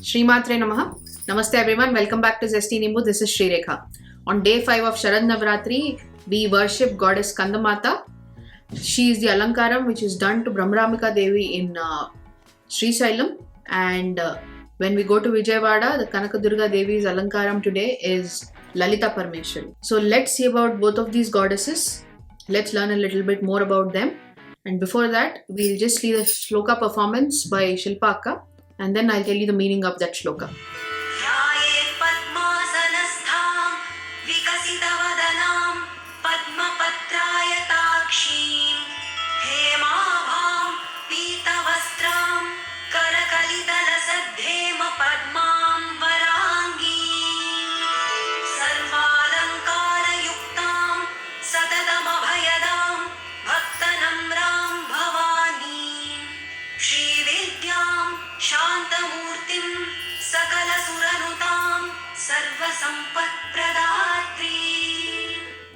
Srimatre Namaha. Namaste everyone. Welcome back to Zesty Nimbu. This is Sri Rekha. On day 5 of Sharad Navratri, we worship goddess Skandamata. She is the Alankaram which is done to Brahmaramika Devi in Sri Sailam. And when we go to Vijayawada, the Kanakadurga Devi's Alankaram today is Lalita Parmeshwari. So let's see about both of these goddesses. Let's learn a little bit more about them. And before that, we'll just see the shloka performance by Shilpa Akka. And then I'll tell you the meaning of that shloka.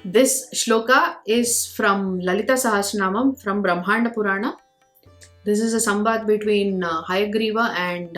This shloka is from Lalita Sahasranamam from Brahmanda Purana. This is a samvad between Hayagriva and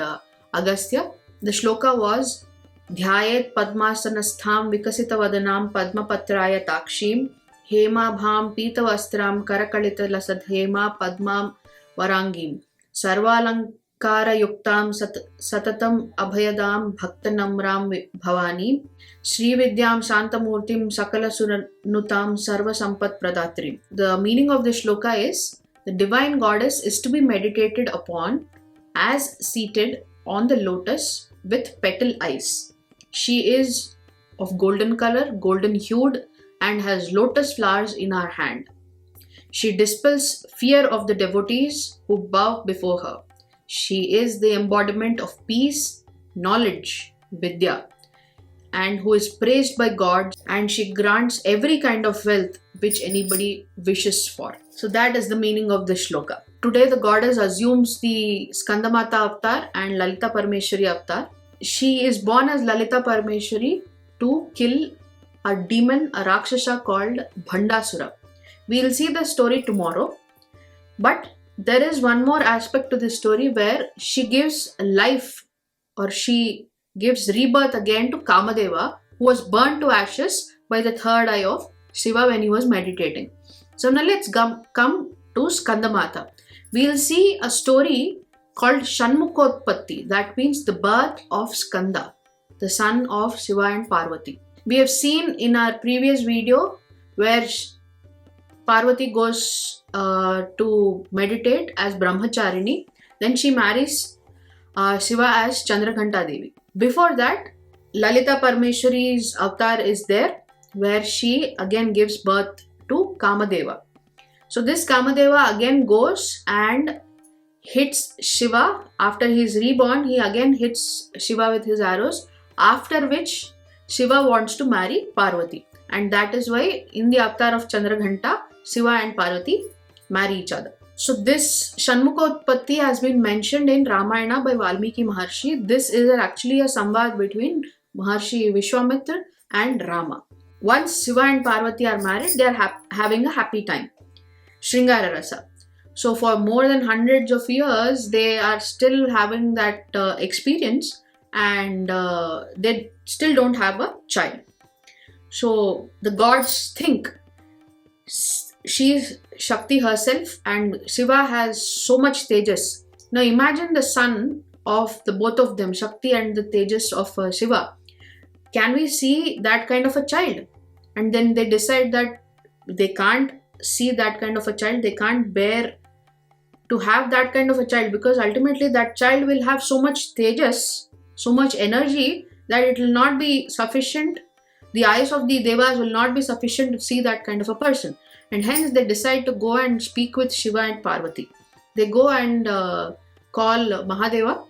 Agastya. The shloka was Dhyayet Padmasanastham Vikasita Vadanam Padmapatraya Takshim Hema Bham Pita Vastram Karakalita Lasadhema Padmam Varangim Sarvalankara Yuktam Satatam Abhayadam Bhaktanamram Bhavani Sri Vidyam Shantamurtim Sakala Suranutam Sarva Sampat Pradatrim. The meaning of this shloka is the divine goddess is to be meditated upon as seated on the lotus with petal eyes. She is of golden color, golden hued, and has lotus flowers in her hand. She dispels fear of the devotees who bow before her. She is the embodiment of peace, knowledge, Vidya, and who is praised by God, and she grants every kind of wealth which anybody wishes for. So that is the meaning of this shloka. Today the goddess assumes the Skandamata avatar and Lalita Parmeshwari avatar. She is born as Lalita Parmeshwari to kill a demon, a Rakshasa called Bhandasura. We will see the story tomorrow. But there is one more aspect to this story where she gives life, or she gives rebirth again to Kamadeva, who was burnt to ashes by the third eye of Shiva when he was meditating. So now let's come to Skandamata. We'll see a story called Shanmukhotpatti, that means the birth of Skanda, the son of Shiva and Parvati. We have seen in our previous video where Parvati goes to meditate as Brahmacharini. Then she marries Shiva as Chandraghanta Devi. Before that, Lalita Parmeshwari's avatar is there, where she again gives birth to Kamadeva. So this Kamadeva again goes and hits Shiva. After he is reborn, he again hits Shiva with his arrows, after which Shiva wants to marry Parvati. And that is why in the avatar of Chandraghanta, Shiva and Parvati marry each other. So this Shanmukhotpatti has been mentioned in Ramayana by Valmiki Maharshi. This is actually a samvad between Maharshi Vishwamitra and Rama. Once Shiva and Parvati are married, they are having a happy time. Shringara Rasa. So for more than hundreds of years, they are still having that experience, and they still don't have a child. So the gods think she is Shakti herself, and Shiva has so much Tejas. Now imagine the son of the both of them, Shakti and the Tejas of Shiva. Can we see that kind of a child? And then they decide that they can't see that kind of a child. They can't bear to have that kind of a child, because ultimately that child will have so much Tejas, so much energy, that it will not be sufficient. The eyes of the Devas will not be sufficient to see that kind of a person. And hence they decide to go and speak with Shiva and Parvati. They go and call Mahadeva.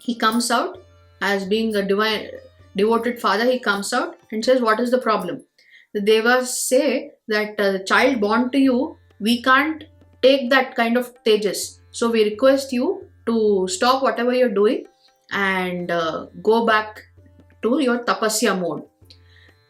He comes out as being a divine, devoted father. He comes out and says, what is the problem? The Devas say that the child born to you, we can't take that kind of Tejas. So we request you to stop whatever you're doing and go back to your tapasya mode.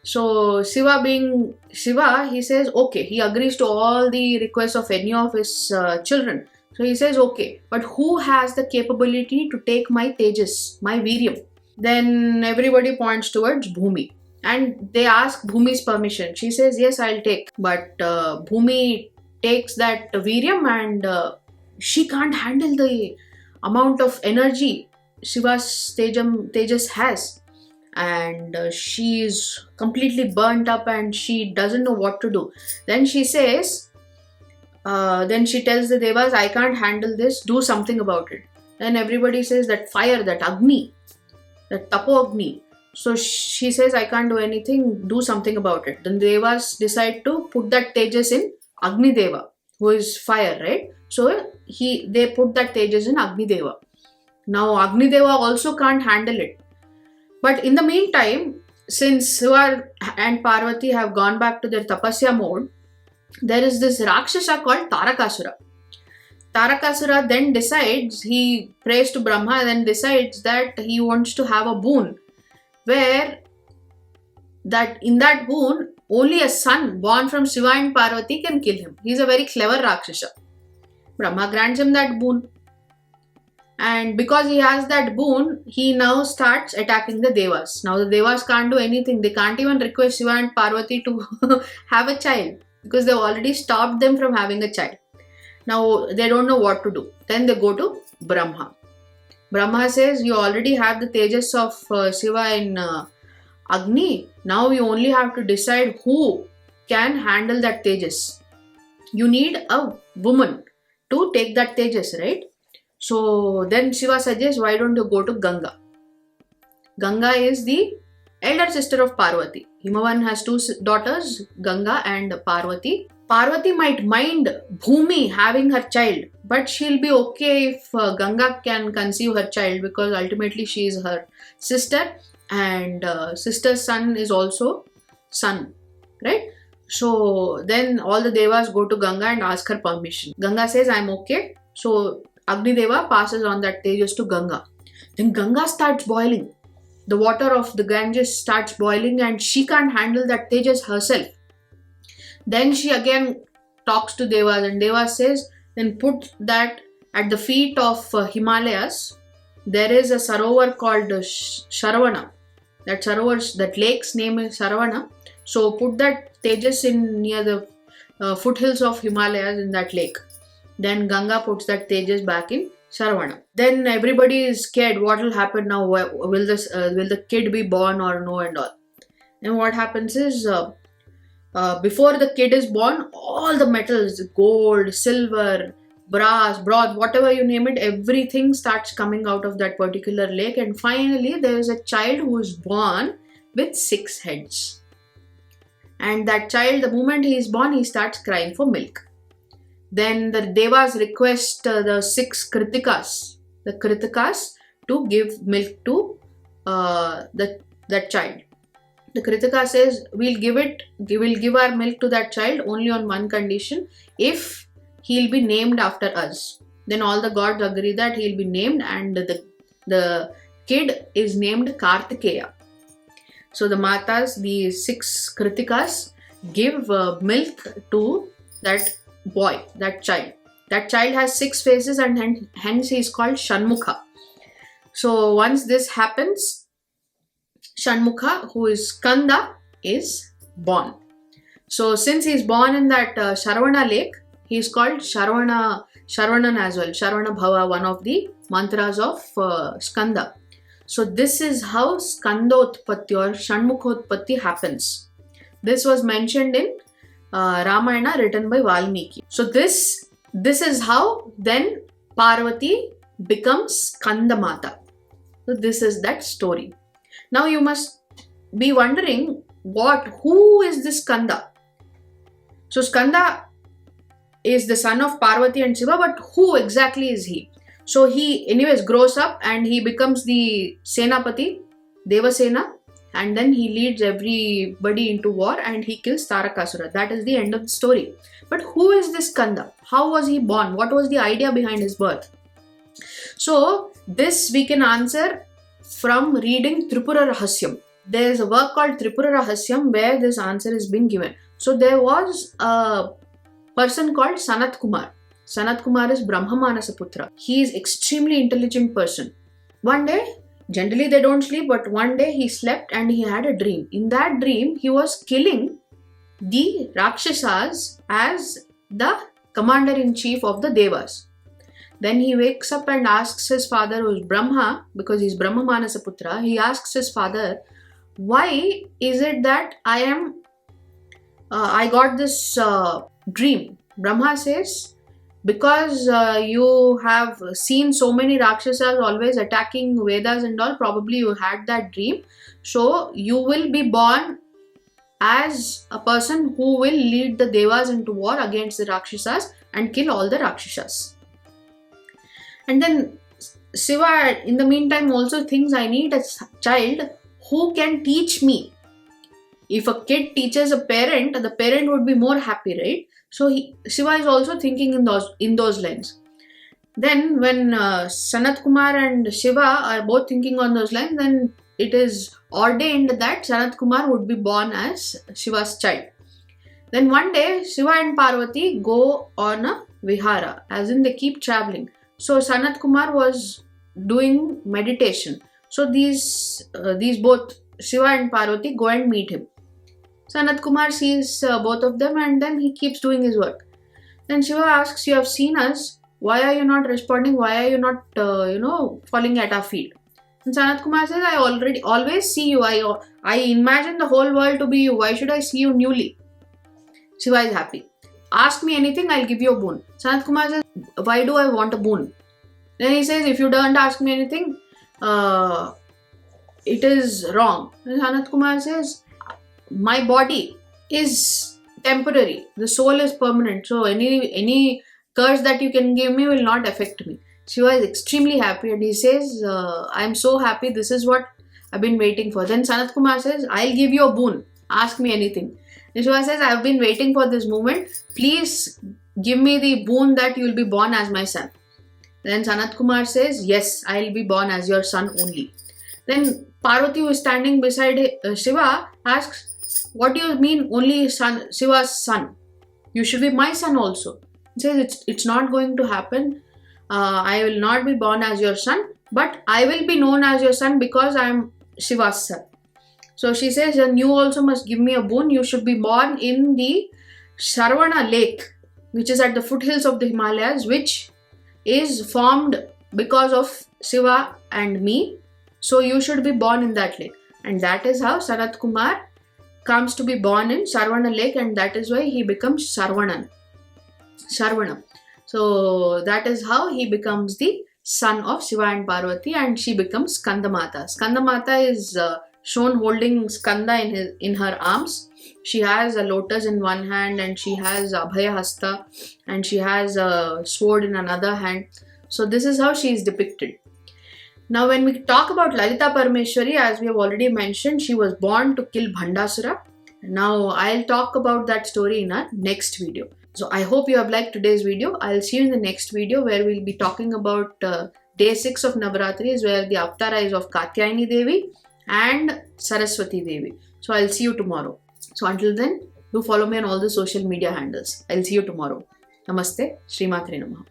So Shiva being Shiva, he says okay, he agrees to all the requests of any of his children. So he says, okay, but who has the capability to take my Tejas, my Viryam? Then everybody points towards Bhumi. And they ask Bhumi's permission. She says, yes, I'll take. But Bhumi takes that Viryam and she can't handle the amount of energy Shiva's Tejas has. And she is completely burnt up and she doesn't know what to do. Then she says, then she tells the Devas, I can't handle this, do something about it. Then everybody says that fire, that Agni, that Tapo Agni. So she says, I can't do anything, do something about it. Then Devas decide to put that Tejas in Agni Deva, who is fire, right? So they put that Tejas in Agni Deva. Now Agni Deva also can't handle it. But in the meantime, since Shiva and Parvati have gone back to their tapasya mode, there is this Rakshasa called Tarakasura. Tarakasura then decides, he prays to Brahma and then decides that he wants to have a boon, where that in that boon, only a son born from Shiva and Parvati can kill him. He is a very clever Rakshasa. Brahma grants him that boon. And because he has that boon, he now starts attacking the Devas. Now the Devas can't do anything. They can't even request Shiva and Parvati to have a child, because they've already stopped them from having a child. Now they don't know what to do. Then they go to Brahma. Brahma says, you already have the Tejas of Shiva in Agni. Now you only have to decide who can handle that Tejas. You need a woman to take that Tejas, right? So then Shiva suggests, why don't you go to Ganga? Ganga is the elder sister of Parvati. Himavan has two daughters, Ganga and Parvati. Parvati might mind Bhumi having her child, but she'll be okay if Ganga can conceive her child, because ultimately she is her sister, and sister's son is also son, right? So then all the Devas go to Ganga and ask her permission. Ganga says, I'm okay. So Agni Deva passes on that Tejas to Ganga. Then Ganga starts boiling. The water of the Ganges starts boiling and she can't handle that Tejas herself. Then she again talks to Devas and Devas says, then put that at the feet of Himalayas. There is a Sarovar called Sharavana. That lake's name is Saravana. So put that Tejas in near the foothills of Himalayas in that lake. Then Ganga puts that Tejas back in Saravana. Then everybody is scared. What will happen now? Will the kid be born or no and all? And what happens is, before the kid is born, all the metals, gold, silver, brass, bronze, whatever you name it, everything starts coming out of that particular lake. And finally, there is a child who is born with 6 heads. And that child, the moment he is born, he starts crying for milk. Then the Devas request the 6 Kritikas, to give milk to that child. The Kritika says, we'll give our milk to that child only on one condition, if he'll be named after us. Then all the gods agree that he'll be named, and the kid is named Kartikeya. So the Matas, the 6 Kritikas, give milk to that boy, that child. That child has 6 faces and hence he is called Shanmukha. So once this happens, Shanmukha, who is Skanda, is born. So since he is born in that Sharavana lake, he is called Sharavanan as well. Sharavana Bhava, one of the mantras of Skanda. So this is how Skandotpatti or Shanmukhotpatti happens. This was mentioned in Ramayana, written by Valmiki. So this is how then Parvati becomes Skandamata. So this is that story. Now you must be wondering, who is this Skanda? So Skanda is the son of Parvati and Shiva, but who exactly is he? So he anyways grows up and he becomes the Senapati, Devasena, and then he leads everybody into war and he kills Tarakasura. That is the end of the story. But who is this Skanda? How was he born? What was the idea behind his birth? So this we can answer from reading Tripura Rahasyam. There is a work called Tripura Rahasyam where this answer is being given. So there was a person called Sanat Kumar. Sanat Kumar is Brahma Manasa Putra. He is extremely intelligent person. One day, generally they don't sleep, but one day he slept and he had a dream. In that dream, he was killing the Rakshasas as the commander-in-chief of the Devas. Then he wakes up and asks his father, who is Brahma, because he's Brahma Manasa Putra, he asks his father, why is it that I got this dream? Brahma says, because you have seen so many Rakshasas always attacking Vedas and all, probably you had that dream. So you will be born as a person who will lead the Devas into war against the Rakshasas and kill all the Rakshasas. And then Shiva, in the meantime, also thinks, I need a child who can teach me. If a kid teaches a parent, the parent would be more happy, right? So Shiva is also thinking in those lines. Then when Sanat Kumar and Shiva are both thinking on those lines, then it is ordained that Sanat Kumar would be born as Shiva's child. Then one day, Shiva and Parvati go on a vihara, as in they keep traveling. So Sanat Kumar was doing meditation. So these both, Shiva and Parvati, go and meet him. Sanat Kumar sees both of them and then he keeps doing his work. Then Shiva asks, you have seen us, why are you not responding? Why are you not, falling at our feet? And Sanat Kumar says, I always see you. I imagine the whole world to be you. Why should I see you newly? Shiva is happy. Ask me anything, I'll give you a boon. Sanat Kumar says, why do I want a boon? Then he says, if you don't ask me anything, it is wrong. And Sanat Kumar says, my body is temporary. The soul is permanent. So any curse that you can give me will not affect me. Shiva is extremely happy and he says, I am so happy. This is what I've been waiting for. Then Sanat Kumar says, I'll give you a boon. Ask me anything. And Shiva says, I've been waiting for this moment. Please give me the boon that you will be born as my son. Then Sanat Kumar says, yes, I'll be born as your son only. Then Parvati, who is standing beside Shiva, asks, what do you mean only Shiva's son? You should be my son also. He says, it's not going to happen. I will not be born as your son, but I will be known as your son because I am Shiva's son. So she says, and you also must give me a boon. You should be born in the Sarvana lake, which is at the foothills of the Himalayas, which is formed because of Shiva and me. So you should be born in that lake. And that is how Sanat Kumar comes to be born in Sarvana lake, and that is why he becomes Sarvana. So that is how he becomes the son of Shiva and Parvati, and she becomes Skandamata. Skandamata is shown holding Skanda in her arms. She has a lotus in one hand and she has Abhaya Hasta and she has a sword in another hand. So this is how she is depicted. Now when we talk about Lalita Parameshwari, as we have already mentioned, she was born to kill Bhandasura. Now I'll talk about that story in our next video. So I hope you have liked today's video. I'll see you in the next video where we'll be talking about day 6 of Navaratris, where the Avatara is of Katyayani Devi and Saraswati Devi. So I'll see you tomorrow. So until then, do follow me on all the social media handles. I'll see you tomorrow. Namaste. Sri Matre Namaha.